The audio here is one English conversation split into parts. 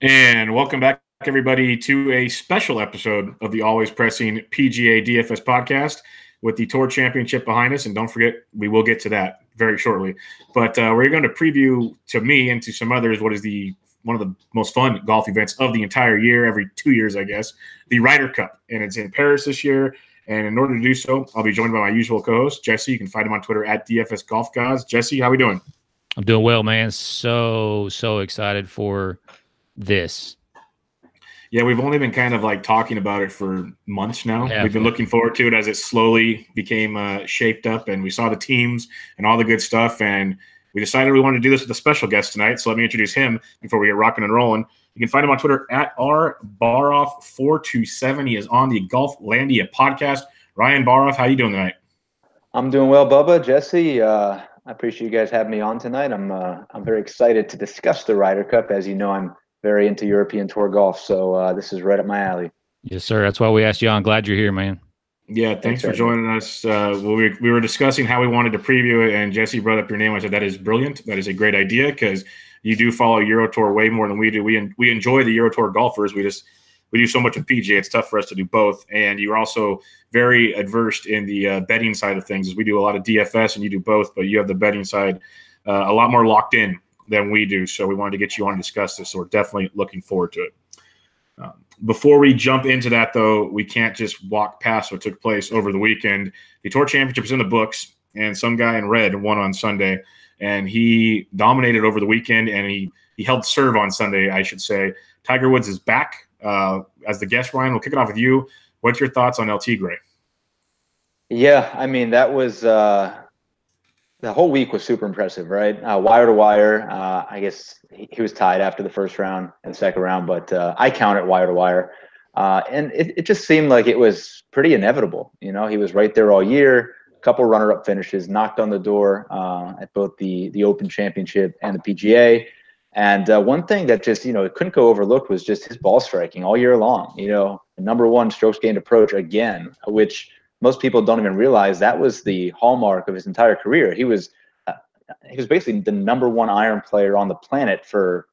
And welcome back, everybody, to a special episode of the always pressing PGA DFS podcast with the Tour Championship behind us. And don't forget, we will get to that very shortly. But we're going to preview to me and to some others what is one of the most fun golf events of the entire year, every 2 years, I guess, the Ryder Cup. And it's in Paris this year. And in order to do so, I'll be joined by my usual co-host, Jesse. You can find him on Twitter at DFS Golf Guys. Jesse, how we doing? I'm doing well, man. So excited for this. Yeah, we've only been kind of like talking about it for months now. We've been looking forward to it as it slowly became shaped up, and we saw the teams and all the good stuff, and we decided we wanted to do this with a special guest tonight. So let me introduce him before we get rocking and rolling. You can find him on Twitter at rbaroff427. He is on the Golflandia podcast. Ryan Baroff, how you doing tonight? I'm doing well, Bubba. Jesse, I appreciate you guys having me on tonight. I'm very excited to discuss the Ryder Cup. As you know, I'm very into European Tour golf, so this is right up my alley. Yes, sir. That's why we asked you on. Glad you're here, man. Yeah, thanks for joining us. We were discussing how we wanted to preview it, and Jesse brought up your name. I said, that is brilliant. That is a great idea because you do follow Euro Tour way more than we do. We enjoy the Euro Tour golfers. We do so much with PGA. It's tough for us to do both. And you're also very adversed in the betting side of things. As we do a lot of DFS, and you do both, but you have the betting side a lot more locked in than we do. So we wanted to get you on to discuss this. So we're definitely looking forward to it. Before we jump into that, though, we can't just walk past what took place over the weekend. The Tour Championship is in the books, and some guy in red won on Sunday, and he dominated over the weekend, and he held serve on Sunday, I should say. Tiger Woods is back as the guest. Ryan, we'll kick it off with you. What's your thoughts on El Tigre? Yeah, I mean, that was the whole week was super impressive, right? Wire to wire. I guess he was tied after the first round and second round, but I count it wire to wire. And it just seemed like it was pretty inevitable. You know, he was right there all year, a couple runner-up finishes, knocked on the door at both the Open Championship and the PGA. And one thing that just, it couldn't go overlooked was just his ball striking all year long. Number one strokes gained approach again, which most people don't even realize that was the hallmark of his entire career. He was basically the number one iron player on the planet for,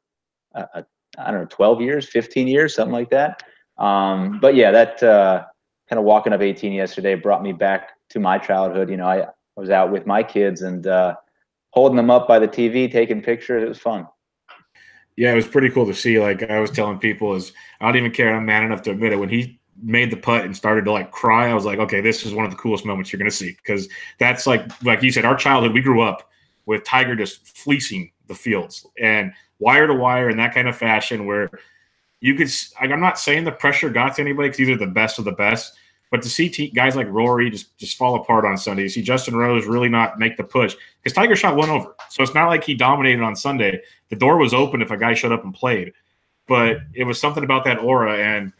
12 years, 15 years, something like that. But yeah, that kind of walking up 18 yesterday brought me back to my childhood. I was out with my kids and holding them up by the TV, taking pictures. It was fun. Yeah, it was pretty cool to see. Like I was telling people, I don't even care. I'm man enough to admit it. When he made the putt and started to cry, I was like, okay, this is one of the coolest moments you're going to see, because that's like you said, our childhood, we grew up with Tiger just fleecing the fields and wire to wire in that kind of fashion where you could, I'm not saying the pressure got to anybody because these are the best of the best, but to see guys like Rory just fall apart on Sunday, you see Justin Rose really not make the push because Tiger shot one over. So it's not like he dominated on Sunday. The door was open if a guy showed up and played, but it was something about that aura. And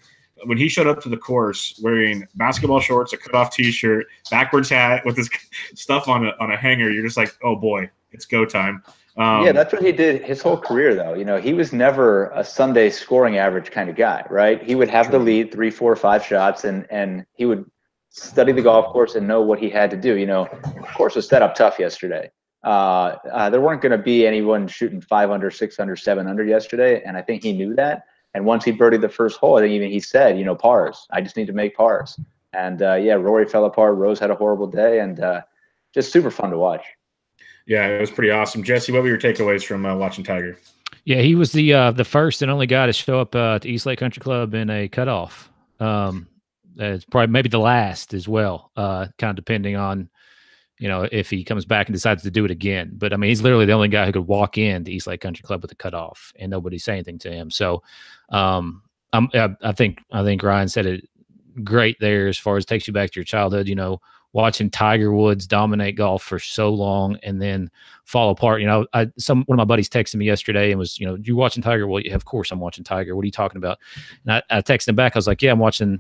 when he showed up to the course wearing basketball shorts, a cutoff T-shirt, backwards hat with his stuff on a hanger, you're just like, oh boy, it's go time. Yeah, that's what he did his whole career, though. He was never a Sunday scoring average kind of guy, right? He would have the lead 3, 4, 5 shots, and he would study the golf course and know what he had to do. The course was set up tough yesterday. There weren't going to be anyone shooting 5 under, 6 under, 7 under yesterday, and I think he knew that. And once he birdied the first hole, I think even he said, pars. I just need to make pars. And, Rory fell apart. Rose had a horrible day, and just super fun to watch. Yeah, it was pretty awesome. Jesse, what were your takeaways from watching Tiger? Yeah, he was the first and only guy to show up to East Lake Country Club in a cutoff. It's probably maybe the last as well, kind of depending on, if he comes back and decides to do it again. But, I mean, he's literally the only guy who could walk into East Lake Country Club with a cutoff and nobody say anything to him. So I think Ryan said it great there as far as takes you back to your childhood, watching Tiger Woods dominate golf for so long and then fall apart. One of my buddies texted me yesterday and was, you watching Tiger? Well, yeah, of course I'm watching Tiger. What are you talking about? And I texted him back. I was like, yeah, I'm going to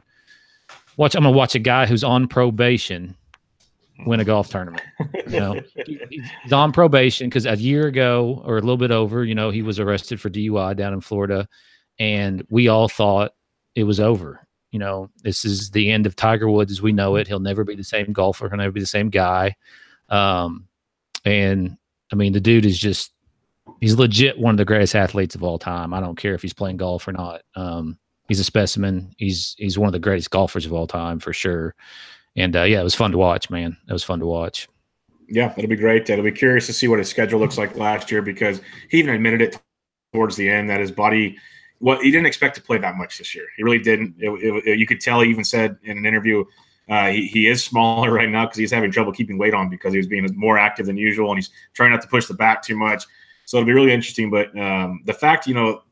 watch a guy who's on probation win a golf tournament. He's on probation because a year ago or a little bit over, he was arrested for DUI down in Florida, and we all thought it was over. This is the end of Tiger Woods as we know it. He'll never be the same golfer. He'll never be the same guy. And I mean, the dude is just He's legit one of the greatest athletes of all time. I don't care if he's playing golf or not. He's a specimen. He's one of the greatest golfers of all time for sure. And yeah, it was fun to watch, man. It was fun to watch. Yeah, it'll be great. It'll be curious to see what his schedule looks like last year, because he even admitted it towards the end that his body, he didn't expect to play that much this year. He really didn't. You could tell. He even said in an interview, he is smaller right now because he's having trouble keeping weight on because he was being more active than usual, and he's trying not to push the back too much. So it'll be really interesting. But the fact,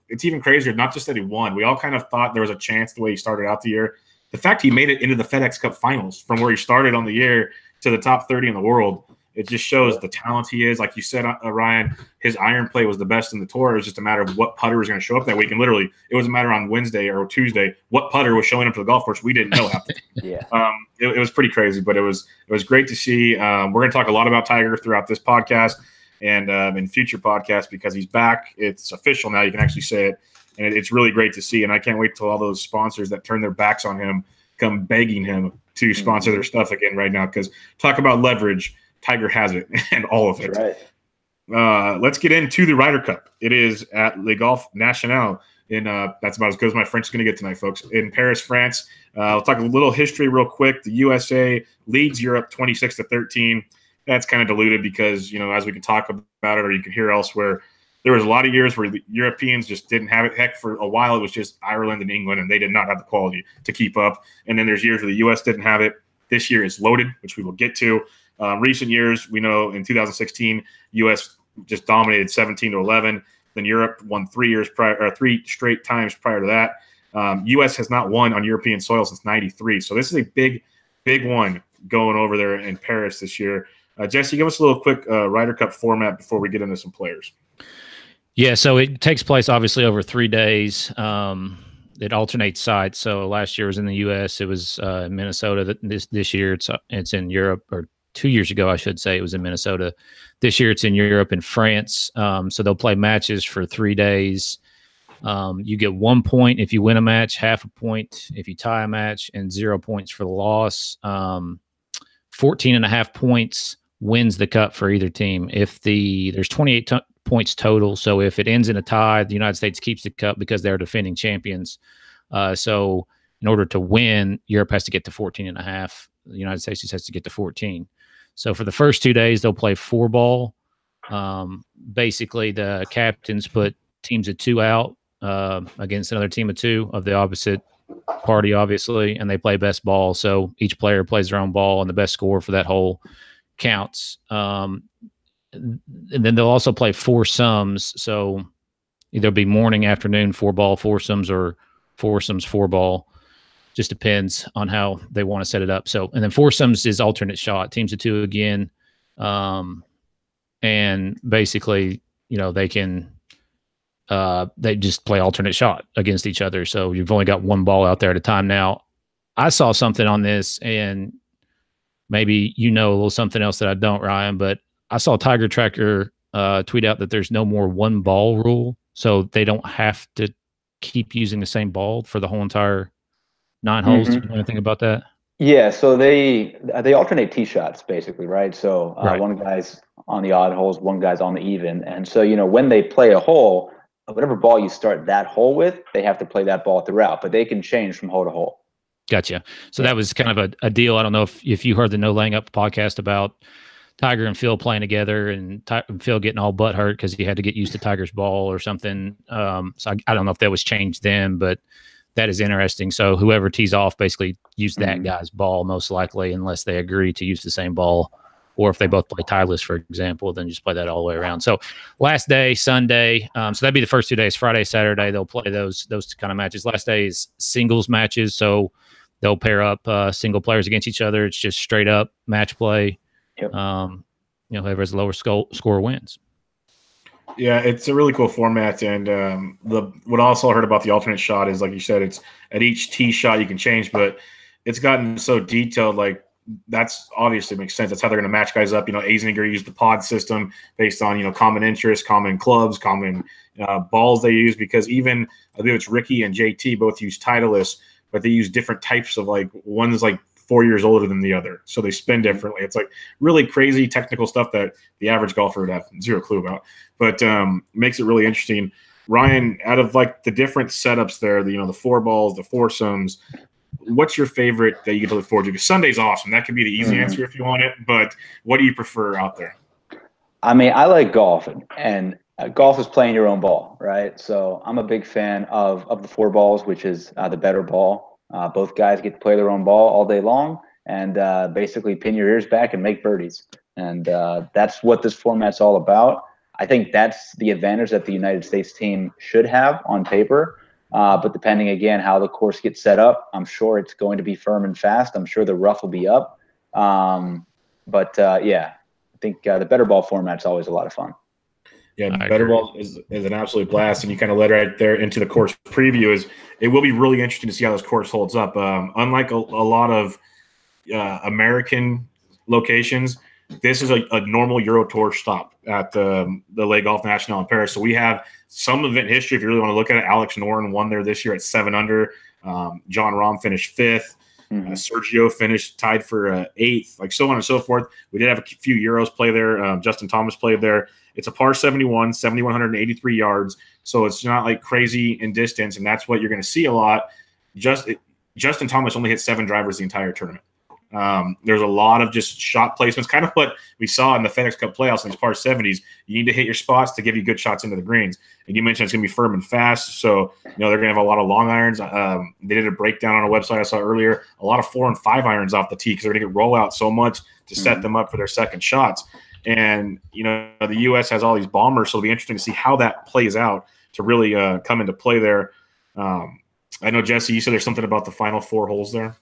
it's even crazier, not just that he won. We all kind of thought there was a chance the way he started out the year. The fact he made it into the FedEx Cup finals from where he started on the year to the top 30 in the world, it just shows the talent he is. Like you said, Ryan, his iron play was the best in the tour. It was just a matter of what putter was going to show up that week. And literally, it was a matter on Wednesday or Tuesday what putter was showing up to the golf course. We didn't know half the time. Yeah. It was pretty crazy, but it was great to see. We're going to talk a lot about Tiger throughout this podcast and in future podcasts because he's back. It's official now. You can actually say it. And it's really great to see. And I can't wait till all those sponsors that turn their backs on him come begging him to sponsor their stuff again right now. Because talk about leverage, Tiger has it and all of it. Right. Let's get into the Ryder Cup. It is at Le Golf National. That's about as good as my French is going to get tonight, folks. In Paris, France. I'll talk a little history real quick. The USA leads Europe 26-13. That's kind of diluted because, as we can talk about it or you can hear elsewhere, there was a lot of years where the Europeans just didn't have it. Heck, for a while, it was just Ireland and England, and they did not have the quality to keep up. And then there's years where the U.S. didn't have it. This year is loaded, which we will get to. Recent years, we know in 2016, U.S. just dominated 17-11. Then Europe won 3 straight times prior to that. U.S. has not won on European soil since '93. So this is a big, big one going over there in Paris this year. Jesse, give us a little quick Ryder Cup format before we get into some players. Yeah, so it takes place obviously over 3 days. It alternates sites. So last year was in the U.S. It was in Minnesota. This year it's in Europe, or 2 years ago I should say it was in Minnesota. This year it's in Europe and France. So they'll play matches for 3 days. You get 1 point if you win a match, half a point if you tie a match, and 0 points for the loss. 14.5 points wins the cup for either team. There's 28 points total. So if it ends in a tie, the United States keeps the cup because they're defending champions. So in order to win, Europe has to get to 14.5. The United States just has to get to 14. So for the first 2 days, they'll play 4-ball. Basically, the captains put teams of 2 out against another team of 2 of the opposite party, obviously, and they play best ball. So each player plays their own ball, and the best score for that hole counts. And then they'll also play 4 sums. So either be morning, afternoon, 4-ball, 4 sums, or 4 sums, 4-ball. Just depends on how they want to set it up. So, and then 4 sums is alternate shot, teams of 2 again. And basically, they can, they just play alternate shot against each other. So you've only got 1 ball out there at a time. Now, I saw something on this, and maybe a little something else that I don't, Ryan, but I saw Tiger Tracker tweet out that there's no more 1 ball rule, so they don't have to keep using the same ball for the whole entire 9 holes. Do you know anything about that? Yeah, so they alternate tee shots basically, right? So Right. One guy's on the odd holes, one guy's on the even, and so when they play a hole, whatever ball you start that hole with, they have to play that ball throughout, but they can change from hole to hole. Gotcha. So that was kind of a deal. I don't know if you heard the No Laying Up podcast about Tiger and Phil playing together, and Phil getting all butt hurt because he had to get used to Tiger's ball or something. So I don't know if that was changed then, but that is interesting. So whoever tees off basically use that guy's ball most likely, unless they agree to use the same ball, or if they both play tieless, for example, then just play that all the way around. So last day, Sunday. So that'd be the first 2 days. Friday, Saturday, they'll play those kind of matches. Last day is singles matches. So they'll pair up single players against each other. It's just straight up match play. Yep. Whoever has the lower score wins. Yeah, it's a really cool format, and what I also heard about the alternate shot is, like you said, it's at each tee shot you can change, but it's gotten so detailed. Like, that's obviously makes sense. That's how they're going to match guys up. Azinger used the pod system based on common interests, common clubs, common balls they use, because even I believe it's Ricky and JT both use Titleist, but they use different types of, like, one's like 4 years older than the other, so they spin differently. It's like really crazy technical stuff that the average golfer would have zero clue about, but makes it really interesting. Ryan, out of like the different setups there, the 4 balls, the foursomes, what's your favorite that you get to look forward to? Because Sunday's awesome. That could be the easy answer if you want it, but what do you prefer out there? I mean, I like golf, and golf is playing your own ball, right? So I'm a big fan of the 4 balls, which is the better ball. Both guys get to play their own ball all day long and basically pin your ears back and make birdies. And that's what this format's all about. I think that's the advantage that the United States team should have on paper. But depending, again, how the course gets set up, I'm sure it's going to be firm and fast. I'm sure the rough will be up. Yeah, I think the better ball format's always a lot of fun. Yeah, better ball is an absolute blast, and you kind of led right there into the course preview. It will be really interesting to see how this course holds up. Unlike a lot of American locations, this is a normal Euro Tour stop at the Le Golf National in Paris. So we have some event history if you really want to look at it. Alex Noren won there this year at 7 under. John Rahm finished 5th. Sergio finished tied for 8th, like so on and so forth. We did have a few Euros play there. Justin Thomas played there. It's a par 71, 7,183 yards. So it's not like crazy in distance, and that's what you're going to see a lot. Justin Thomas only hit 7 drivers the entire tournament. There's a lot of just shot placements, kind of what we saw in the FedEx Cup playoffs in these par 70s. You need to hit your spots to give you good shots into the greens. And you mentioned it's going to be firm and fast, so they're going to have a lot of long irons. They did a breakdown on a website I saw earlier. A lot of 4 and 5 irons off the tee because they're going to get roll out so much to set them up for their second shots. And the U.S. has all these bombers, so it'll be interesting to see how that plays out to really come into play there. I know, Jesse, you said there's something about the final 4 holes there.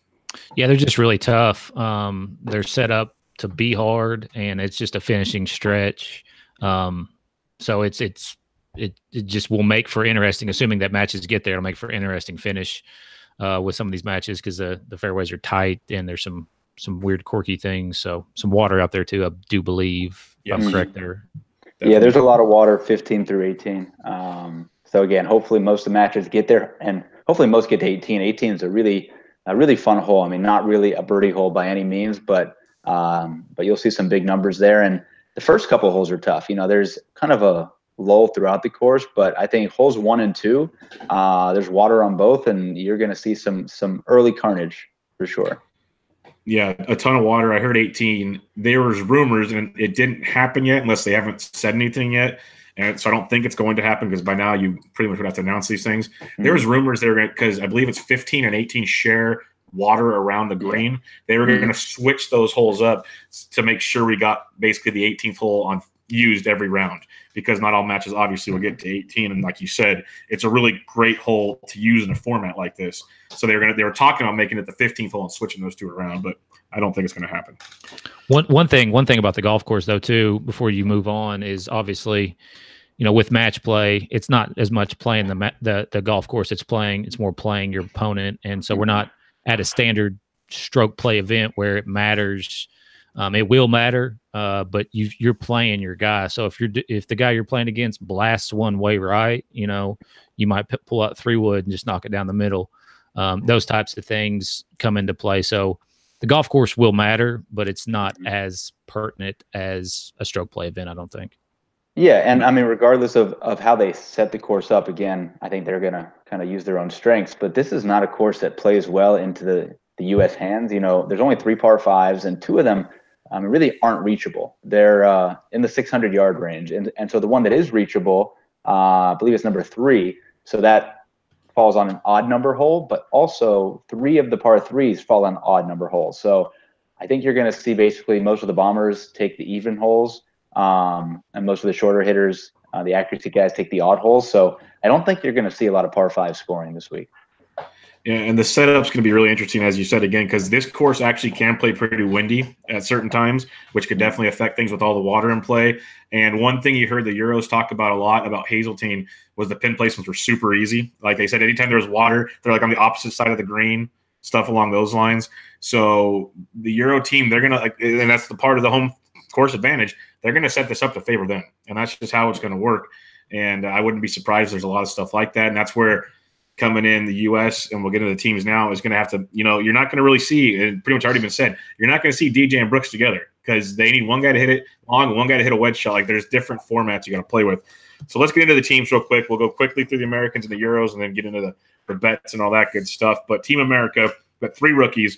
Yeah, they're just really tough. They're set up to be hard, and it's just a finishing stretch. So it just will make for interesting. Assuming that matches get there, it'll make for interesting finish with some of these matches because the fairways are tight and there's some weird quirky things. So some water out there too, I do believe. If I'm correct there. Yeah, there's a lot of water 15 through 18. So again, hopefully most of the matches get there, and hopefully most get to 18. 18 is a really fun hole. I mean, not really a birdie hole by any means, but you'll see some big numbers there. And the first couple of holes are tough. There's kind of a lull throughout the course, but I think holes 1 and 2, there's water on both, and you're going to see some early carnage for sure. Yeah, a ton of water. I heard 18. There was rumors, and it didn't happen yet unless they haven't said anything yet. And so I don't think it's going to happen because by now you pretty much would have to announce these things. There was rumors they were going to, because I believe it's 15 and 18 share water around the green. They were going to switch those holes up to make sure we got basically the 18th hole used every round, because not all matches obviously will get to 18. And like you said, it's a really great hole to use in a format like this. So they were talking about making it the 15th hole and switching those 2 around, but I don't think it's going to happen. One thing about the golf course though too, before you move on, is obviously, with match play, it's not as much playing the golf course. It's more playing your opponent, and so we're not at a standard stroke play event where it matters. It will matter, but you're playing your guy. So if the guy you're playing against blasts one way right, you might pull out 3-wood and just knock it down the middle. Those types of things come into play. So the golf course will matter, but it's not as pertinent as a stroke play event, I don't think. Yeah, and I mean, regardless of how they set the course up, again, I think they're going to kind of use their own strengths. But this is not a course that plays well into the U.S. hands. There's only 3 par 5s, and 2 of them really aren't reachable. They're in the 600-yard range. And so the one that is reachable, I believe it's number 3. So that falls on an odd number hole, but also 3 of the par 3s fall on odd number holes. So I think you're going to see basically most of the bombers take the even holes, and most of the shorter hitters, the accuracy guys, take the odd holes. So I don't think you're going to see a lot of par 5 scoring this week. Yeah, and the setup's going to be really interesting, as you said, again, because this course actually can play pretty windy at certain times, which could definitely affect things with all the water in play. And one thing you heard the Euros talk about a lot about Hazeltine was the pin placements were super easy. Like they said, anytime there was water, they're like on the opposite side of the green, stuff along those lines. So the Euro team, they're going to, and that's the part of the home course advantage, they're going to set this up to favor them. And that's just how it's going to work. And I wouldn't be surprised there's a lot of stuff like that. And that's where coming in the U.S., and we'll get into the teams now, is going to have to, you're not going to really see, and pretty much already been said, you're not going to see DJ and Brooks together because they need one guy to hit it long, one guy to hit a wedge shot. Like, there's different formats you got to play with. So let's get into the teams real quick. We'll go quickly through the Americans and the Euros and then get into the bets and all that good stuff. But Team America, we've got 3 rookies,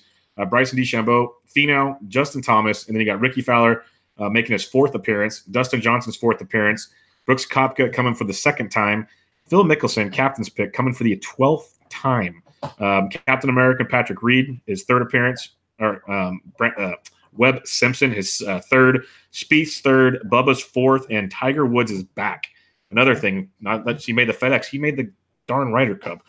Bryson DeChambeau, Finau, Justin Thomas, and then you got Ricky Fowler making his 4th appearance, Dustin Johnson's 4th appearance, Brooks Koepka coming for the 2nd time, Phil Mickelson, captain's pick, coming for the 12th time. Captain America Patrick Reed, his 3rd appearance, or Webb Simpson, his 3rd, Spieth's 3rd, Bubba's 4th, and Tiger Woods is back. Another thing, not that he made the FedEx, he made the darn Ryder Cup.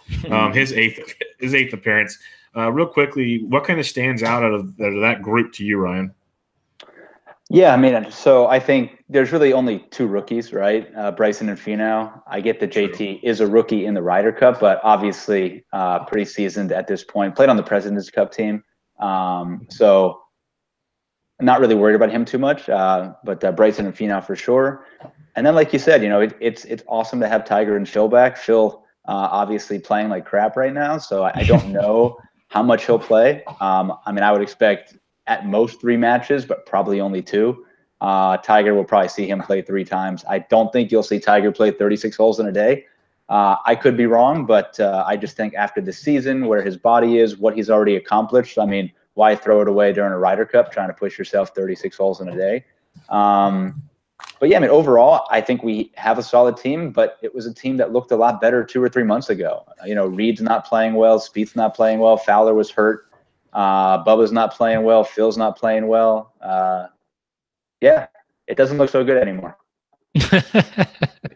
His 8th appearance. Real quickly, what kind of stands out of that group to you, Ryan? Yeah, I mean, so I think there's really only 2 rookies, right? Bryson and Finau. I get that JT is a rookie in the Ryder Cup, but obviously pretty seasoned at this point. Played on the President's Cup team, so I'm not really worried about him too much. But Bryson and Finau for sure. And then, like you said, it's awesome to have Tiger and Phil back. Phil obviously playing like crap right now, so I don't know how much he'll play. I mean, I would expect at most 3 matches, but probably only 2. Tiger will probably see him play 3 times. I don't think you'll see Tiger play 36 holes in a day. I could be wrong, but I just think after the season, where his body is, what he's already accomplished, I mean, why throw it away during a Ryder Cup trying to push yourself 36 holes in a day? But yeah, I mean, overall, I think we have a solid team, but it was a team that looked a lot better 2 or 3 months ago. Reed's not playing well, Spieth's not playing well, Fowler was hurt, Bubba's not playing well, Phil's not playing well. Yeah, it doesn't look so good anymore.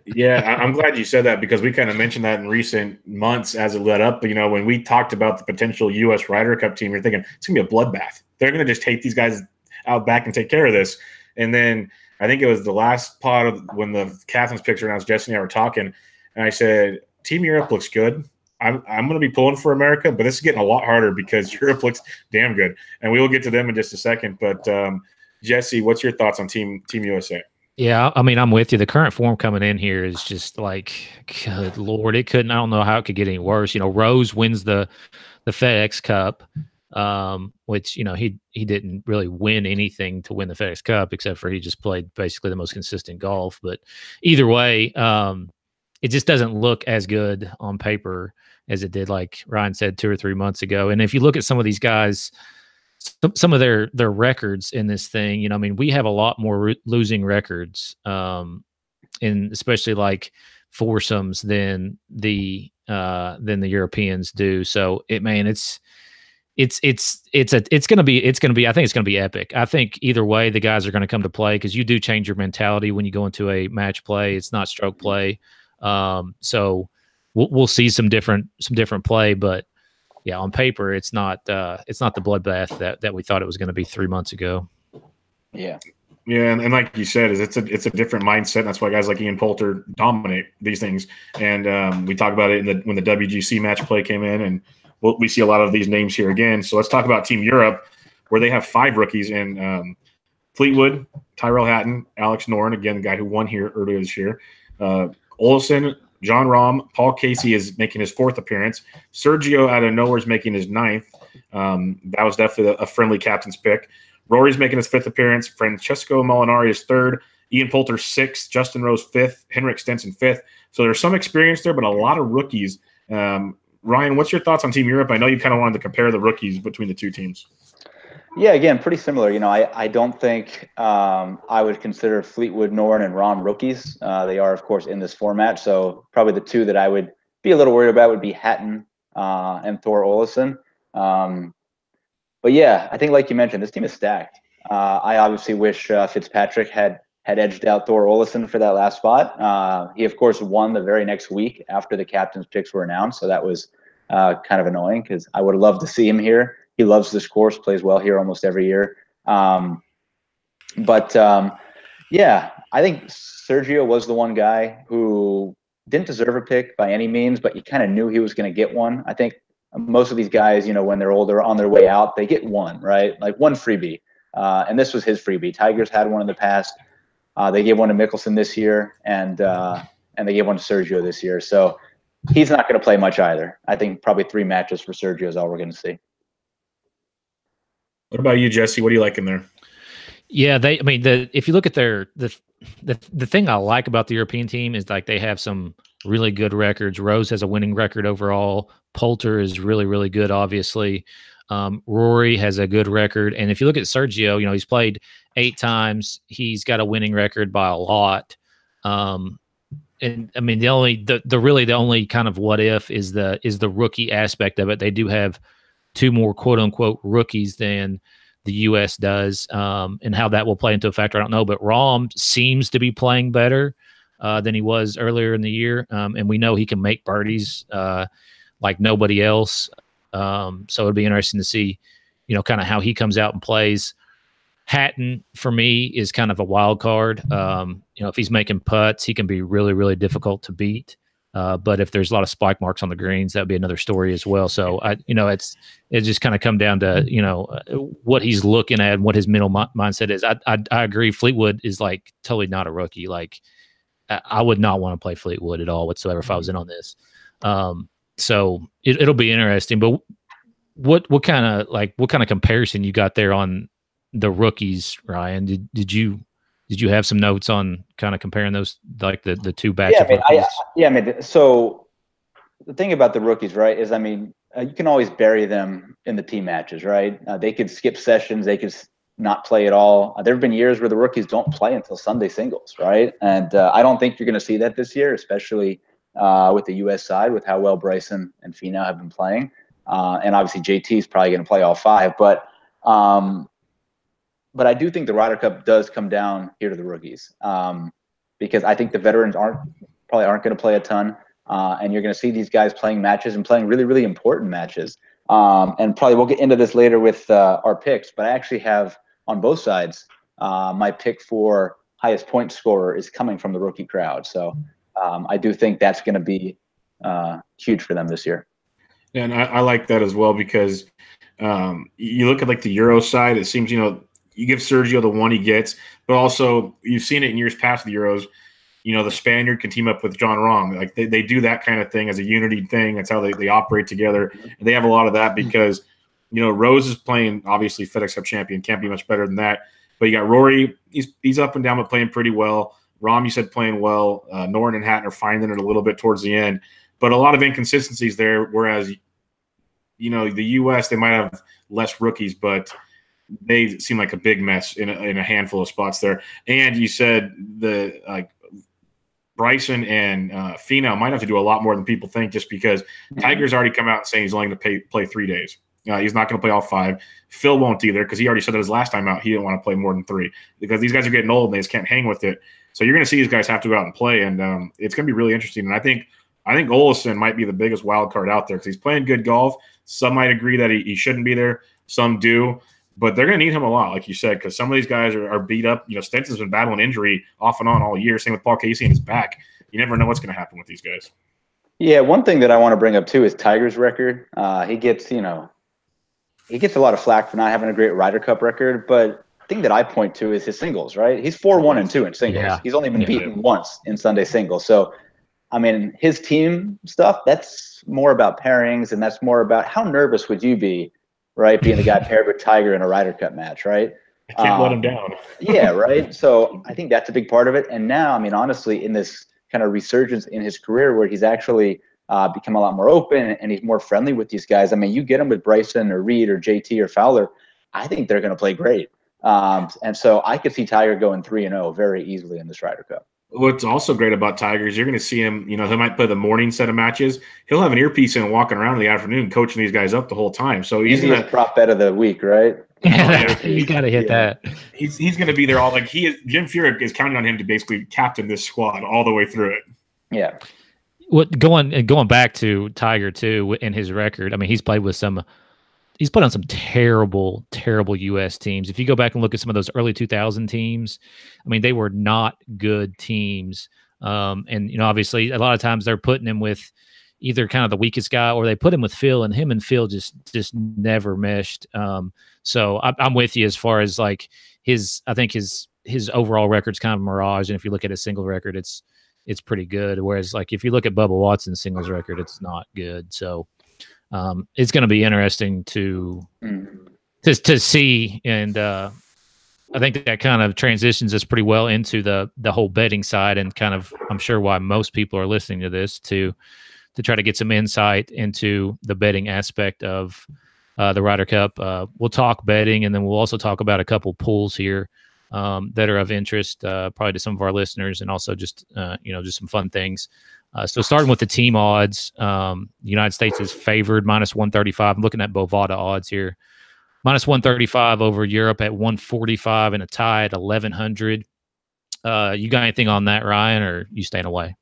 Yeah, I'm glad you said that because we kind of mentioned that in recent months as it led up. When we talked about the potential U.S. Ryder Cup team, you're thinking it's going to be a bloodbath. They're going to just take these guys out back and take care of this. And then I think it was the last pod of when the captain's picks were announced, Jesse and I were talking, and I said, Team Europe looks good. I'm going to be pulling for America, but this is getting a lot harder because Europe looks damn good. And we will get to them in just a second. But, Jesse, what's your thoughts on Team USA? Yeah, I mean, I'm with you. The current form coming in here is just like, good Lord, I don't know how it could get any worse. Rose wins the FedEx Cup, which, he didn't really win anything to win the FedEx Cup, except for he just played basically the most consistent golf. But either way, it just doesn't look as good on paper as it did, like Ryan said, 2 or 3 months ago. And if you look at some of these guys, some of their records in this thing, I mean, we have a lot more losing records, and especially like foursomes than the Europeans do. So it's going to be, I think it's going to be epic. I think either way, the guys are going to come to play because you do change your mentality when you go into a match play. It's not stroke play. So we'll see some different play, but yeah, on paper, it's not the bloodbath that we thought it was going to be 3 months ago. Yeah. Yeah, and like you said, it's a different mindset. And that's why guys like Ian Poulter dominate these things. And we talked about it when the WGC match play came in, and we see a lot of these names here again. So let's talk about Team Europe, where they have 5 rookies in Fleetwood, Tyrrell Hatton, Alex Noren, again, the guy who won here earlier this year, Olsen, John Rahm, Paul Casey is making his 4th appearance. Sergio out of nowhere is making his 9th. That was definitely a friendly captain's pick. Rory's making his 5th appearance. Francesco Molinari is 3rd. Ian Poulter 6th. Justin Rose 5th. Henrik Stenson 5th. So there's some experience there, but a lot of rookies. Ryan, what's your thoughts on Team Europe? I know you kind of wanted to compare the rookies between the 2 teams. Yeah, again, pretty similar. I don't think I would consider Fleetwood, Noren, and Rahm rookies. They are, of course, in this format. So probably the 2 that I would be a little worried about would be Hatton and Thor Olesen. But yeah, I think, like you mentioned, this team is stacked. I obviously wish Fitzpatrick had edged out Thor Olesen for that last spot. He, of course, won the very next week after the captain's picks were announced. So that was kind of annoying because I would love to see him here. He loves this course, plays well here almost every year. Yeah, I think Sergio was the one guy who didn't deserve a pick by any means, but you kind of knew he was going to get one. I think most of these guys, when they're older, on their way out, they get one, right? Like one freebie. And this was his freebie. Tiger's had one in the past. They gave one to Mickelson this year, and they gave one to Sergio this year. So he's not going to play much either. I think probably 3 matches for Sergio is all we're going to see. What about you, Jesse? What do you like in there? Yeah, if you look at the thing I like about the European team is like they have some really good records. Rose has a winning record overall. Poulter is really, really good, obviously. Rory has a good record. And if you look at Sergio, he's played 8 times. He's got a winning record by a lot. And I mean, the only kind of what if is the rookie aspect of it. They do have 2 more quote unquote rookies than the U.S. does, and how that will play into a factor, I don't know. But Rahm seems to be playing better than he was earlier in the year, and we know he can make birdies like nobody else. So it'd be interesting to see, kind of how he comes out and plays. Hatton, for me, is kind of a wild card. If he's making putts, he can be really, really difficult to beat. But if there's a lot of spike marks on the greens, that'd be another story as well. So it just kind of come down to, what he's looking at and what his mental mindset is. I agree. Fleetwood is like totally not a rookie. Like I would not want to play Fleetwood at all whatsoever if I was in on this. So it'll be interesting, but what kind of comparison you got there on the rookies, Ryan? Did you have some notes on kind of comparing those, like the 2 batch of rookies? So the thing about the rookies, right, is, you can always bury them in the team matches, right? They could skip sessions. They could not play at all. There have been years where the rookies don't play until Sunday singles, right? And I don't think you're going to see that this year, especially with the U.S. side, with how well Bryson and Finau have been playing. And obviously JT is probably going to play all 5. But I do think the Ryder Cup does come down here to the rookies, because I think the veterans aren't going to play a ton, and you're going to see these guys playing matches and playing really, really important matches. And probably we'll get into this later with our picks, but I actually have on both sides my pick for highest point scorer is coming from the rookie crowd. So I do think that's going to be huge for them this year. And I like that as well, because you look at like the Euro side, it seems, you give Sergio the one he gets, but also you've seen it in years past the Euros. The Spaniard can team up with Jon Rahm. Like they do that kind of thing as a unity thing. That's how they operate together. And they have a lot of that because, Rose is playing, obviously FedEx Cup champion, can't be much better than that. But you got Rory, he's up and down, but playing pretty well. Rahm, you said, playing well. Norton and Hatton are finding it a little bit towards the end, but a lot of inconsistencies there. Whereas, the U.S., they might have less rookies, but they seem like a big mess in a handful of spots there. And you said Bryson and Finau might have to do a lot more than people think, just because Tiger's already come out saying he's only going to play 3 days. He's not going to play all 5. Phil won't either, because he already said that his last time out he didn't want to play more than 3, because these guys are getting old and they just can't hang with it. So you're going to see these guys have to go out and play, and it's going to be really interesting. And I think Olesen might be the biggest wild card out there, because he's playing good golf. Some might agree that he shouldn't be there. Some do. But they're going to need him a lot, like you said, because some of these guys are beat up. Stenson's been battling injury off and on all year. Same with Paul Casey and his back. You never know what's going to happen with these guys. Yeah, one thing that I want to bring up too is Tiger's record. He gets a lot of flack for not having a great Ryder Cup record, but the thing that I point to is his singles, right? He's 4-1-2 in singles. Yeah. He's only been beaten once in Sunday singles. So, his team stuff, that's more about pairings, and that's more about how nervous would you be, right, being the guy paired with Tiger in a Ryder Cup match, right? I can't let him down. Yeah, right. So I think that's a big part of it. And now, honestly, in this kind of resurgence in his career where he's actually become a lot more open and he's more friendly with these guys. You get him with Bryson or Reed or JT or Fowler, I think they're going to play great. And so I could see Tiger going 3-0 very easily in this Ryder Cup. What's also great about Tiger is you're going to see him, he might play the morning set of matches. He'll have an earpiece in and walking around in the afternoon coaching these guys up the whole time. So he's going to prop bet of the week, right? You got to hit that. He's going to be there all, Jim Furyk is counting on him to basically captain this squad all the way through it. Yeah. Going back to Tiger too, in his record, he's played on some terrible, terrible U.S. teams. If you go back and look at some of those early 2000 teams, they were not good teams. And obviously, a lot of times they're putting him with either kind of the weakest guy, or they put him with Phil, and him and Phil just never meshed. So I'm with you as far as I think his overall record's kind of a mirage. And if you look at his single record, it's it's pretty good. Whereas like if you look at Bubba Watson's singles record, it's not good. So it's going to be interesting to see. And I think that kind of transitions us pretty well into the whole betting side, and kind of, I'm sure why most people are listening to this, to try to get some insight into the betting aspect of the Ryder Cup. We'll talk betting, and then we'll also talk about a couple pools here that are of interest, probably to some of our listeners, and also just just some fun things. So starting with the team odds, the United States is favored -135. I'm looking at Bovada odds here, -135 over Europe at 145, and a tie at 1100. You got anything on that, Ryan, or you staying away?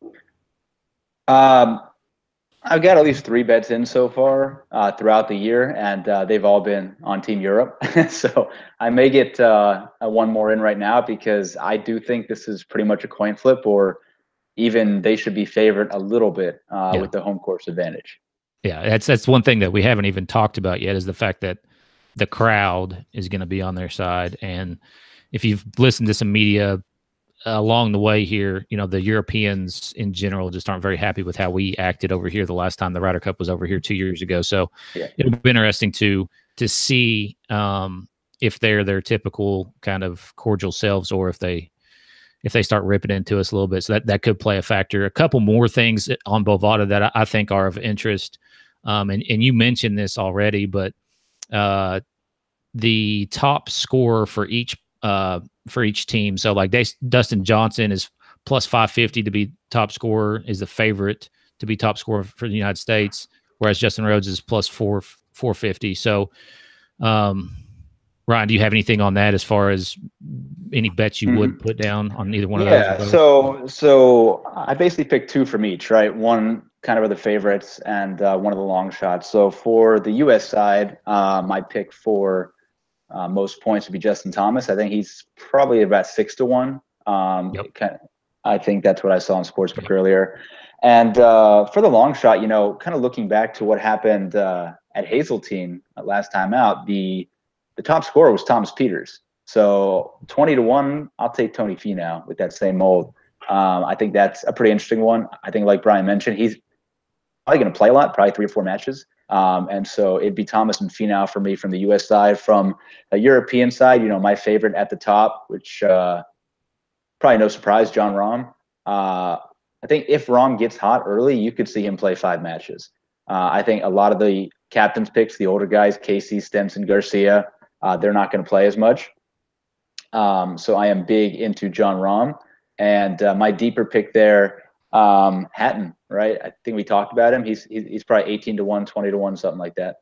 I've got at least 3 bets in so far throughout the year, and they've all been on Team Europe. So I may get one more in right now, because I do think this is pretty much a coin flip, or even they should be favored a little bit with the home course advantage. Yeah, that's one thing that we haven't even talked about yet, is the fact that the crowd is going to be on their side. And if you've listened to some media along the way here, the Europeans in general just aren't very happy with how we acted over here the last time the Ryder Cup was over here 2 years ago. So it'll be interesting to see if they're their typical kind of cordial selves, or if they start ripping into us a little bit. So that could play a factor. A couple more things on Bovada that I think are of interest. And you mentioned this already, but the top scorer for each team. So like Dustin Johnson is plus 550 to be top scorer, is the favorite to be top scorer for the United States, whereas Justin Rhodes is plus 450. So, Ryan, do you have anything on that as far as any bets you would put down on either one of those? So I basically picked 2 from each, right? One kind of the favorites, and one of the long shots. So for the U.S. side, my pick for most points would be Justin Thomas. I think he's probably about 6 to 1. I think that's what I saw on Sportsbook earlier. And for the long shot, kind of looking back to what happened at Hazeltine last time out, the top scorer was Thomas Pieters. So 20 to 1, I'll take Tony Finau with that same mold. I think that's a pretty interesting one. I think, like Brian mentioned, he's probably going to play a lot, probably 3 or 4 matches. And so it'd be Thomas and Finau for me from the U.S. side. From the European side, my favorite at the top, which probably no surprise, Jon Rahm. I think if Rahm gets hot early, you could see him play 5 matches. I think a lot of the captain's picks, the older guys, Casey, Stenson, Garcia, they're not going to play as much. So I am big into Jon Rahm. And my deeper pick there, Hatton, right? I think we talked about him. He's probably 18 to 1, 20 to 1, something like that.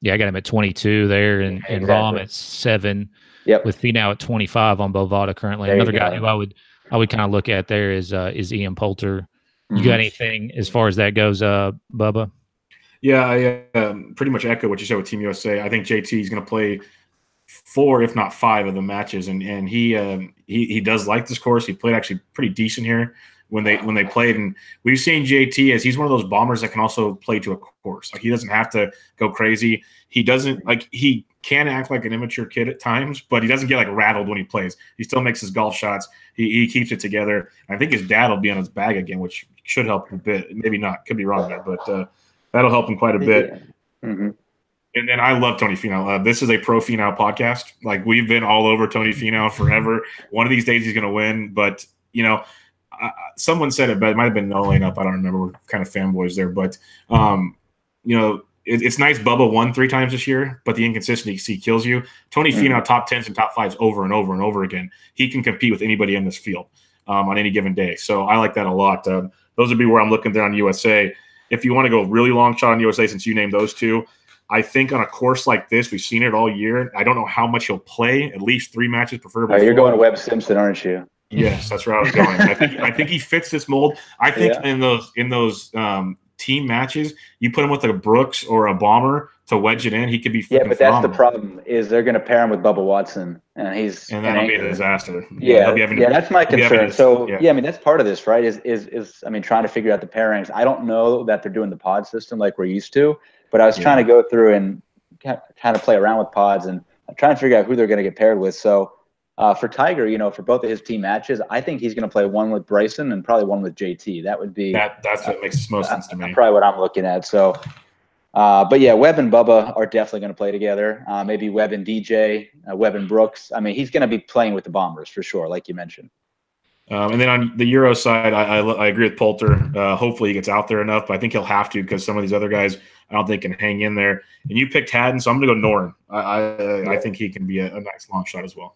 Yeah, I got him at 22 there, and Rahm at 7. Yep. With Finau at 25 on Bovada currently. Another guy who I would kind of look at there is Ian Poulter. You got anything as far as that goes, Bubba? Yeah, I pretty much echo what you said with Team USA. I think JT is going to play 4, if not 5, of the matches, and he does like this course. He played actually pretty decent here when they played, and we've seen JT as he's one of those bombers that can also play to a course. Like, he doesn't have to go crazy. He doesn't, like, he can act like an immature kid at times, but he doesn't get like rattled when he plays. He still makes his golf shots. He keeps it together. I think his dad will be on his bag again, which should help a bit. Maybe not, could be wrong there, but that'll help him quite a bit. Yeah. Mm-hmm. And then I love Tony Finau. This is a pro Finau podcast. Like, we've been all over Tony Finau forever. One of these days he's going to win, but someone said it, but it might have been No Lane Up. I don't remember. We're kind of fanboys there, but it's nice Bubba won 3 times this year, but the inconsistency kills you. Tony Finau, top 10s and top 5s over and over and over again. He can compete with anybody in this field on any given day. So I like that a lot. Those would be where I'm looking there on USA. If you want to go really long shot on USA, since you named those 2, I think on a course like this, we've seen it all year. I don't know how much he'll play, at least 3 matches preferably. You're going to Webb Simpson, aren't you? Yes, that's where I was going. I think he fits this mold. I think in those team matches, you put him with a Brooks or a Bomber to wedge it in, he could be freaking but that's the problem, is they're going to pair him with Bubba Watson, and that'll be a disaster. That's my concern. So that's part of this, right? Is trying to figure out the pairings. I don't know that they're doing the pod system like we're used to, but I was trying to go through and kind of play around with pods and trying to figure out who they're going to get paired with. So For Tiger, you know, for both of his team matches, I think he's going to play one with Bryson and probably one with JT. That would be that's what makes the most sense to me. Probably what I'm looking at. So, but yeah, Webb and Bubba are definitely going to play together. Maybe Webb and DJ, Webb and Brooks. I mean, he's going to be playing with the Bombers for sure, like you mentioned. And then on the Euro side, I agree with Poulter. Hopefully he gets out there enough, but I think he'll have to because some of these other guys I don't think can hang in there. And you picked Haddon, so I'm going to go Noren. I think he can be a nice long shot as well.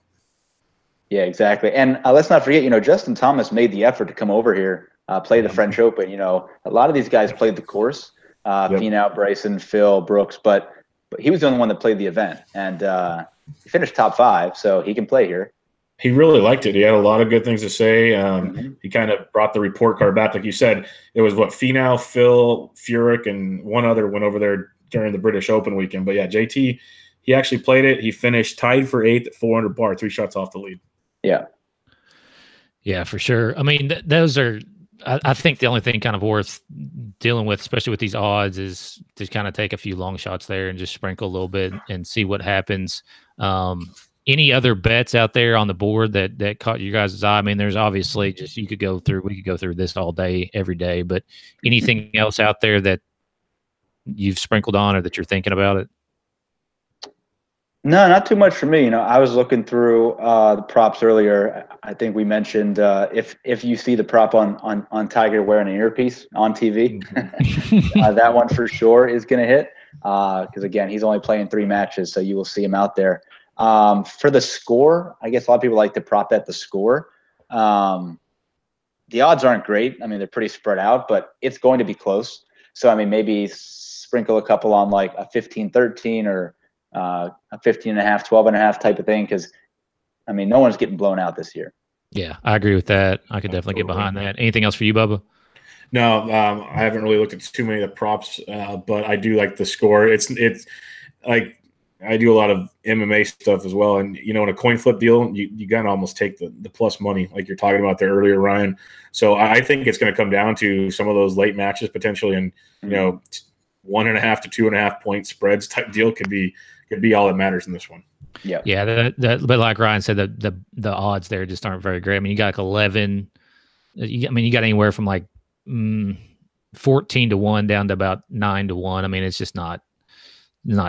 Yeah, exactly. And let's not forget, you know, Justin Thomas made the effort to come over here, play the French Open. You know, a lot of these guys played the course. Finau, Bryson, Phil, Brooks, but he was the only one that played the event, and he finished top 5, so he can play here. He really liked it. He had a lot of good things to say. He kind of brought the report card back, like you said. It was Finau, Phil, Furyk, and one other went over there during the British Open weekend. But yeah, JT, he actually played it. He finished tied for 8th at 400 par, 3 shots off the lead. Yeah, for sure. I mean, those are. I think the only thing kind of worth dealing with, especially with these odds, is to kind of take a few long shots there and just sprinkle a little bit and see what happens. Any other bets out there on the board that caught you guys' eye? I mean, there's obviously just we could go through this all day, every day, but anything else out there that you've sprinkled on or that you're thinking about it? No, not too much for me. You know, I was looking through the props earlier. I think we mentioned if you see the prop on Tiger wearing an earpiece on TV, that one for sure is going to hit. Because again, he's only playing 3 matches, so you will see him out there. For the score, I guess a lot of people like to prop bet the score. The odds aren't great. I mean, they're pretty spread out, but it's going to be close. So I mean, maybe sprinkle a couple on like a 15-13 or a 15.5, 12.5 type of thing. Cause I mean, no one's getting blown out this year. Yeah, I agree with that. I could definitely get behind that. Anything else for you, Bubba? No, I haven't really looked at too many of the props, but I do like the score. It's like I do a lot of MMA stuff as well. And, you know, in a coin flip deal, you got to almost take the plus money like you're talking about there earlier, Ryan. So I think it's going to come down to some of those late matches potentially. And, you know, 1.5 to 2.5 point spreads type deal could be all that matters in this one. Yeah. But like Ryan said, the odds there just aren't very great. I mean, you got like 11. You got anywhere from like 14 to 1 down to about 9 to 1. I mean, it's just not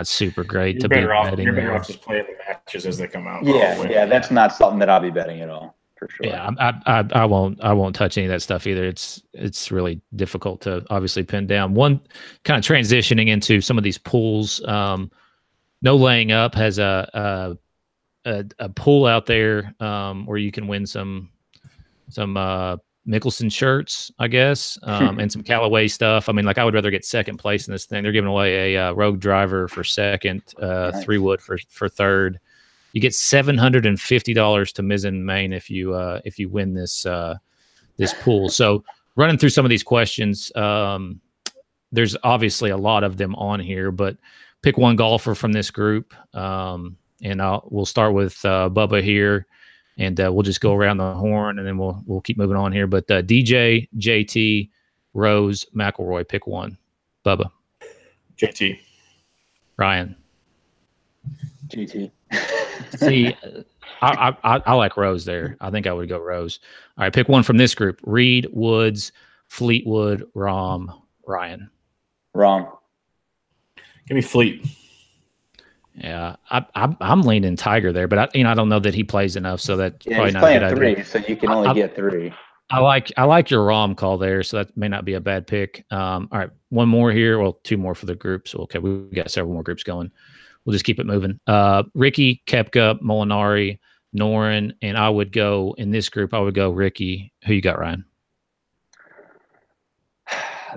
super great. You're better off just playing the matches as they come out. Yeah, that's not something that I'll be betting at all, for sure. Yeah, I won't touch any of that stuff either. It's really difficult to obviously pin down. One kind of transitioning into some of these pools. No Laying Up has a pool out there where you can win some Mickelson shirts, I guess, and some Callaway stuff. I mean, like I would rather get second place in this thing. They're giving away a Rogue Driver for second, nice. 3 wood for third. You get $750 to Mizzen Main if you win this pool. So running through some of these questions, there's obviously a lot of them on here, but pick one golfer from this group, and we'll start with Bubba here. And we'll just go around the horn, and then we'll keep moving on here. But DJ, JT, Rose, McIlroy, pick one. Bubba. JT. Ryan. JT. See, I like Rose there. I think I would go Rose. All right, pick one from this group: Reed, Woods, Fleetwood, Rahm, Ryan. Rahm. Give me Fleet. Yeah, I'm leaning Tiger there, but I don't know that he plays enough, so that's probably not playing a good 3, idea. so you can only get 3. I like your Rahm call there, so that may not be a bad pick. All right, one more here. Well, 2 more for the group. So okay, we got several more groups going. We'll just keep it moving. Ricky, Koepka, Molinari, Noren, and I would go in this group. I would go Ricky. Who you got, Ryan?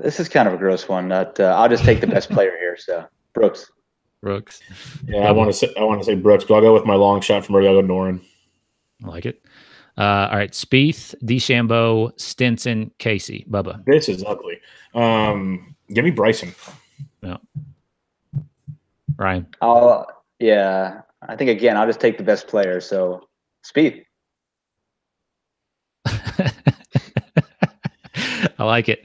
This is kind of a gross one. I'll just take the best player here. So Brooks. Yeah, I want to say Brooks, but I'll go with my long shot from earlier. I'll go Noren. I like it. All right, Spieth, DeChambeau, Stinson, Casey, Bubba. This is ugly. Give me Bryson. Yeah. Ryan. I think again I'll just take the best player. So Spieth. I like it.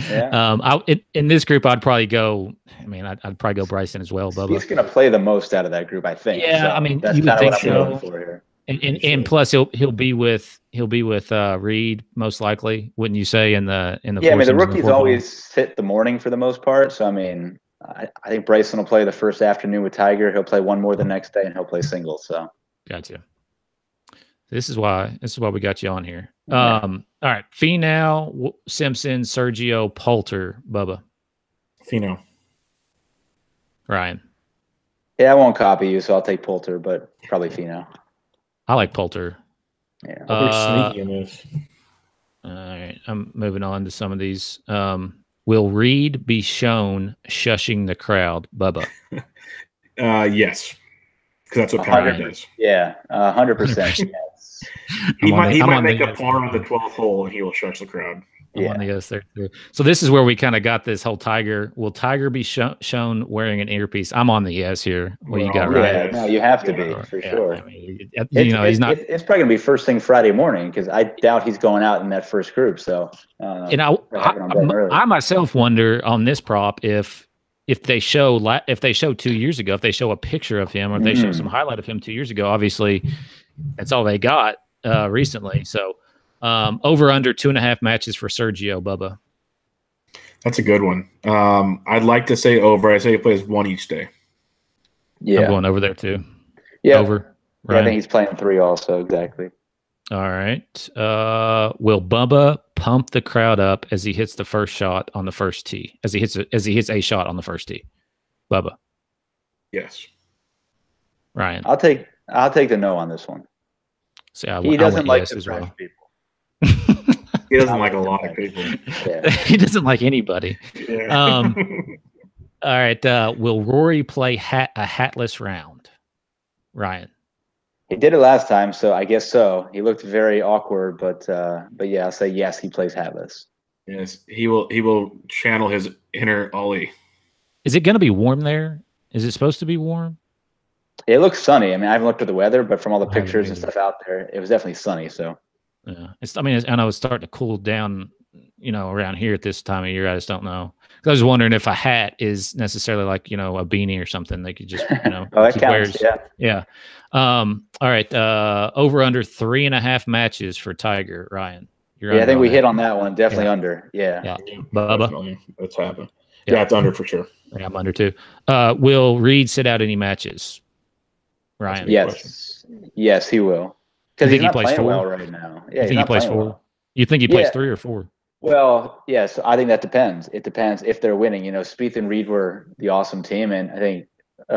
Yeah. In this group, I'd probably go. I mean, I'd probably go Bryson as well. Bubba. He's going to play the most out of that group, I think. Yeah, so I mean, that's you would kind of think what I'm so. going for here. And plus he'll be with Reed most likely, wouldn't you say? In the yeah, I mean the rookies always hit the morning for the most part. So I mean, I think Bryson will play the first afternoon with Tiger. He'll play one more the next day, and he'll play singles. So gotcha. This is why we got you on here. Yeah. All right, Finau, Simpson, Sergio, Poulter, Bubba. Finau. Ryan. Yeah, I won't copy you, so I'll take Poulter, but probably Finau. I like Poulter. Yeah, we're sneaky in this. All right, I'm moving on to some of these. Will Reed be shown shushing the crowd, Bubba? Yes, because that's what Tiger does. Yeah, 100%. Yes. He might make a par on the 12th hole, and he will shush the crowd. Yeah. On the yes there too. So this is where we kind of got this whole Tiger. Will Tiger be shown wearing an earpiece? I'm on the yes here. What you got, right? Yeah, no, you have to be for sure. I mean, he's not. It's probably gonna be first thing Friday morning because I doubt he's going out in that first group. So, and I myself wonder on this prop if they show 2 years ago, if they show a picture of him or if they show some highlight of him 2 years ago. Obviously, that's all they got recently. So. Over under 2.5 matches for Sergio, Bubba. That's a good one. I'd like to say over. I say he plays one each day. Yeah, I'm going over there too. Yeah, over. Yeah, I think he's playing 3 also. Exactly. All right. Will Bubba pump the crowd up as he hits the first shot on the first tee? As he hits a shot on the first tee, Bubba. Yes. Ryan. I'll take the no on this one. So he doesn't like the French people. He doesn't like a lot of people. Yeah. He doesn't like anybody. Yeah. All right. Will Rory play a hatless round? Ryan. He did it last time, so I guess so. He looked very awkward, but yeah, I'll say yes. He plays hatless. Yes, he will. He will channel his inner Ollie. Is it going to be warm there? Is it supposed to be warm? It looks sunny. I mean, I haven't looked at the weather, but from all the pictures and stuff out there, it was definitely sunny. So. Yeah, I know it's starting to cool down, around here at this time of year. I just don't know. I was wondering if a hat is necessarily like, a beanie or something. They could just, oh, that counts. Yeah. All right. Over under 3.5 matches for Tiger, Ryan. I think we hit on that one. Definitely under. Yeah. Bubba. Definitely. That's happened. Yeah, it's under for sure. Yeah, I'm under too. Will Reed sit out any matches? Ryan. Yes, he will. Because he's not playing 4 well right now. Yeah, you think he plays 4? Well. You think he plays 3 or 4? Well, yes, I think that depends. It depends if they're winning. Spieth and Reed were the awesome team, and I think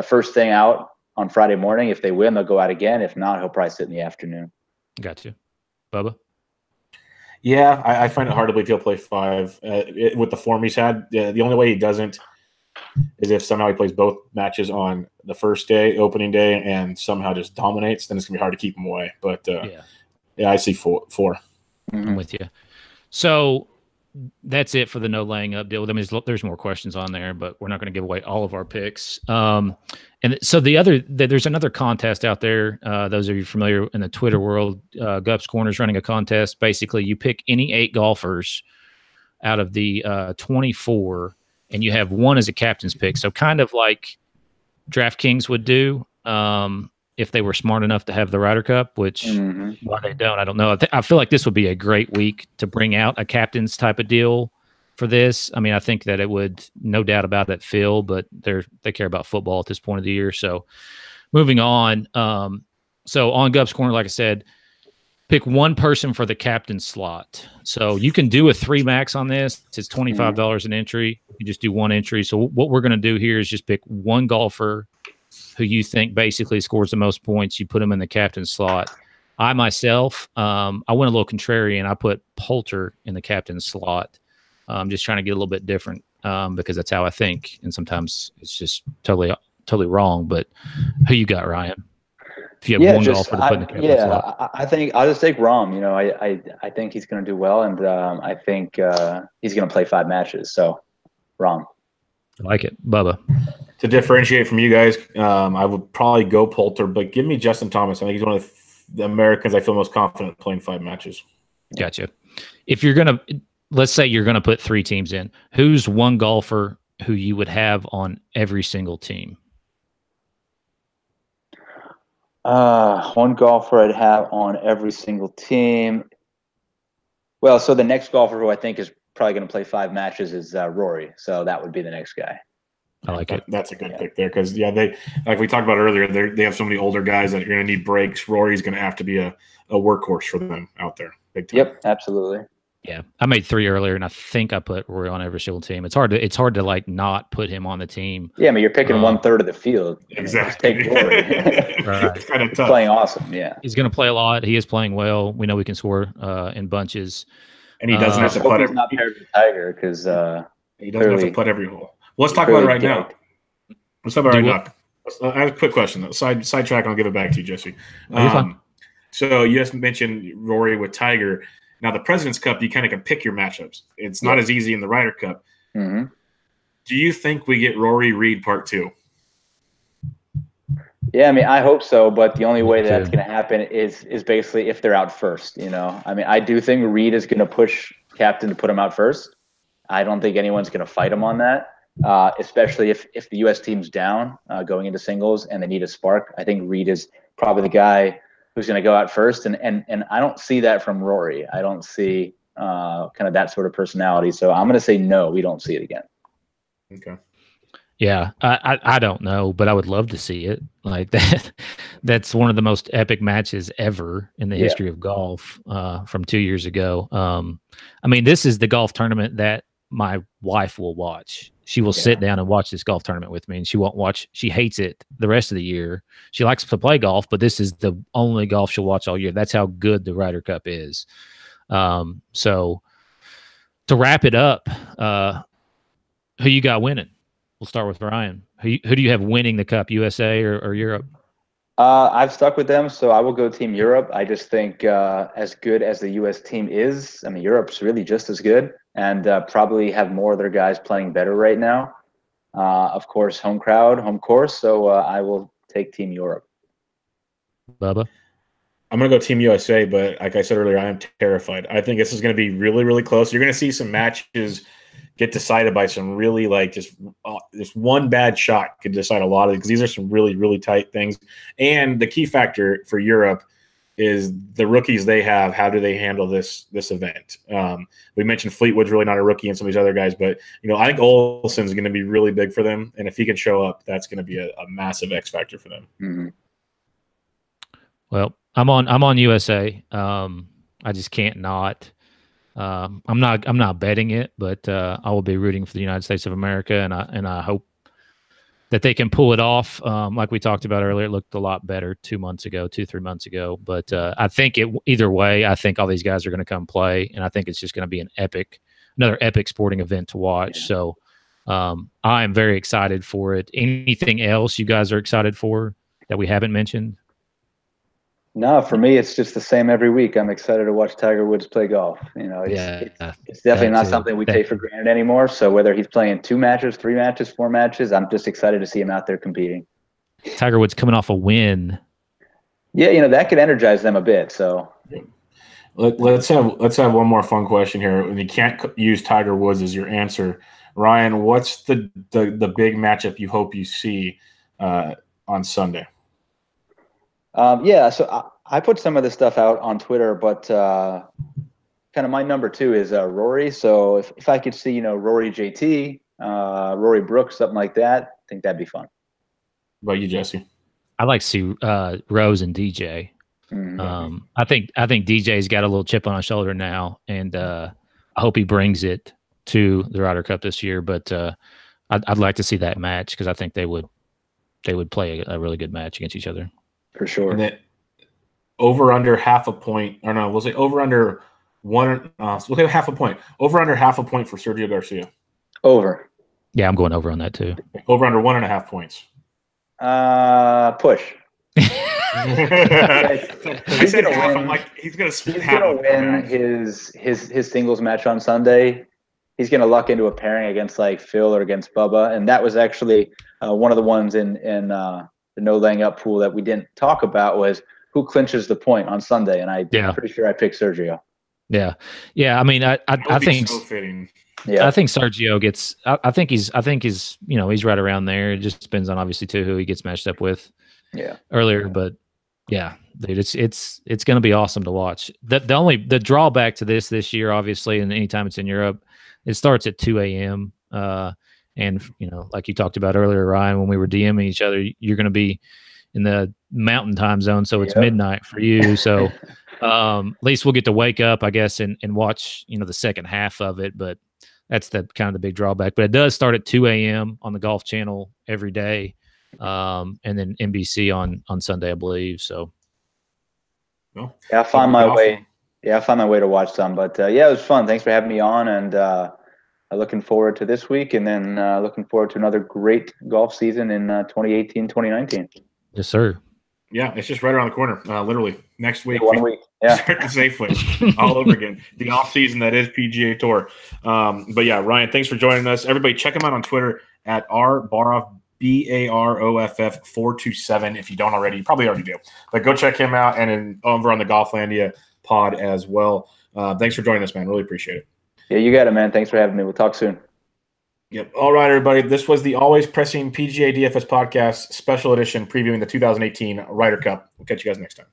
first thing out on Friday morning, if they win, they'll go out again. If not, he'll probably sit in the afternoon. Got you, Bubba. Yeah, I find it hard to believe he'll play 5 with the form he's had. The only way he doesn't is if somehow he plays both matches on the first day, opening day, and somehow just dominates. Then it's gonna be hard to keep him away. But I see 4. I'm with you. So that's it for the no laying up deal. I mean, there's more questions on there, but we're not going to give away all of our picks. And so there's another contest out there. Those of you familiar in the Twitter world, Gups Corner's running a contest. Basically, you pick any 8 golfers out of the 24, and you have 1 as a captain's pick. So kind of like DraftKings would do if they were smart enough to have the Ryder Cup, which why they don't, I don't know. I feel like this would be a great week to bring out a captain's type of deal for this. I mean, I think that it would, no doubt about it, Phil, but they care about football at this point of the year. So moving on. So on Gups Corner, like I said, pick 1 person for the captain slot. So you can do a 3 max on this. It's $25 an entry. You just do 1 entry. So what we're going to do here is just pick 1 golfer who you think basically scores the most points. You put them in the captain slot. I myself, I went a little contrarian. I put Poulter in the captain slot. I'm just trying to get a little bit different because that's how I think. And sometimes it's just totally wrong. But who you got, Ryan? If you have 1 golfer to put in the captain slot. I think I'll just take Rahm. I think he's going to do well, and I think he's going to play 5 matches. So, Rahm. I like it, Bubba. To differentiate from you guys, I would probably go Poulter, but give me Justin Thomas. I think he's one of the Americans I feel most confident playing 5 matches. Gotcha. If you're gonna, let's say you're gonna put 3 teams in, who's 1 golfer who you would have on every single team? One golfer I'd have on every single team. Well, so the next golfer who I think is probably going to play 5 matches is Rory. So that would be the next guy. I like it. That's a good pick there because they, like we talked about earlier, they have so many older guys that are going to need breaks. Rory's going to have to be a workhorse for them out there. Big time. Yep, absolutely. Yeah, I made 3 earlier, and I think I put Rory on every single team. It's hard to like not put him on the team. Yeah, I mean you're picking 1/3 of the field. Exactly. Take Rory. Right. It's kind of tough. Playing awesome. Yeah, he's going to play a lot. He is playing well. We know we can score in bunches, and he doesn't have to putt. He's not paired with Tiger because he doesn't have to putt every hole. Let's talk about it right now. Let's talk about it right now. I have a quick question though. Sidetrack. I'll give it back to you, Jesse. So you just mentioned Rory with Tiger. Now, the President's Cup, you kind of can pick your matchups. It's not as easy in the Ryder Cup. Mm-hmm. Do you think we get Rory Reed Part 2? Yeah, I mean, I hope so, but the only way that's going to happen is basically if they're out first, you know. I mean, I do think Reed is going to push Captain to put him out first. I don't think anyone's going to fight him on that, especially if the U.S. team's down going into singles and they need a spark. I think Reed is probably the guy who's going to go out first. And I don't see that from Rory. I don't see kind of that sort of personality. So I'm going to say no, we don't see it again. Okay. Yeah, I don't know, but I would love to see it. Like that. That's one of the most epic matches ever in the history of golf from 2 years ago. I mean, this is the golf tournament that my wife will watch. She will sit down and watch this golf tournament with me, and she won't watch. She hates it the rest of the year. She likes to play golf, but this is the only golf she'll watch all year. That's how good the Ryder Cup is. So to wrap it up, who you got winning? We'll start with Ryan. Who do you have winning the Cup, USA or Europe? I've stuck with them, so I will go Team Europe. I just think as good as the U.S. team is, I mean, Europe's really just as good and probably have more of their guys playing better right now. Of course, home crowd, home course, so I will take Team Europe. Bubba? I'm going to go Team USA, but like I said earlier, I am terrified. I think this is going to be really, really close. You're going to see some matches get decided by some really just one bad shot could decide a lot of it because these are some really, really tight things. And the key factor for Europe is the rookies they have. How do they handle this event? We mentioned Fleetwood's really not a rookie and some of these other guys, but I think Olsen's going to be really big for them. And if he can show up, that's going to be a massive X factor for them. Mm-hmm. Well, I'm on USA. I just can't not. I'm not betting it, but I will be rooting for the United States of America, and I hope that they can pull it off. Like we talked about earlier, it looked a lot better 3 months ago. But I think either way, I think all these guys are going to come play, and I think it's just going to be another epic sporting event to watch. Yeah. So I am very excited for it. Anything else you guys are excited for that we haven't mentioned? No, for me, it's just the same every week. I'm excited to watch Tiger Woods play golf. It's definitely not something we take for granted anymore. So whether he's playing 2 matches, 3 matches, 4 matches, I'm just excited to see him out there competing. Tiger Woods coming off a win. Yeah, that could energize them a bit. So let's have one more fun question here. And you can't use Tiger Woods as your answer, Ryan. What's the big matchup you hope you see on Sunday? So I put some of this stuff out on Twitter, but kind of my number 2 is Rory. So if I could see, Rory JT, Rory Brooks, something like that, I think that'd be fun. What about you, Jesse? I like to see Rose and DJ. Mm-hmm. I think DJ's got a little chip on his shoulder now, and I hope he brings it to the Ryder Cup this year. But I'd like to see that match because I think they would play a really good match against each other. For sure. And then over under half a point, or no, we'll say over under one. We'll say half a point. Over under half a point for Sergio Garcia. Over. Yeah, I'm going over on that too. Over under 1.5 points. Push. He's gonna win. I'm like, he's gonna win his singles match on Sunday. He's gonna luck into a pairing against like Phil or against Bubba, and that was actually one of the ones in the no laying up pool that we didn't talk about was who clinches the point on Sunday, and I'm pretty sure I picked Sergio. Yeah. I mean, I think so fitting. Yeah, I think Sergio gets. I think he's he's right around there. It just depends on obviously too who he gets matched up with. Yeah. Earlier, but Yeah, dude, it's going to be awesome to watch. The drawback to this year, obviously, and anytime it's in Europe, it starts at 2 a.m. And like you talked about earlier, Ryan, when we were DMing each other, you're going to be in the mountain time zone, so it's midnight for you. So at least we'll get to wake up, I guess, and watch the second half of it. But that's the kind of the big drawback. But it does start at 2 a.m. on the Golf Channel every day, and then NBC on Sunday, I believe. So, well, I found my way. Yeah, I found my way to watch some. But it was fun. Thanks for having me on, and looking forward to this week, and then looking forward to another great golf season in 2018, 2019. Yes, sir. Yeah, it's just right around the corner. Literally next week. 1 week. Yeah. Start the Safeway all over again. The off season that is PGA Tour. But yeah, Ryan, thanks for joining us. Everybody, check him out on Twitter at rbaroff, BAROFF 427. If you don't already, you probably already do. But go check him out, and then over on the Golflandia pod as well. Thanks for joining us, man. Really appreciate it. Yeah, you got it, man. Thanks for having me. We'll talk soon. Yep. All right, everybody. This was the Always Pressing PGA DFS podcast, special edition previewing the 2018 Ryder Cup. We'll catch you guys next time.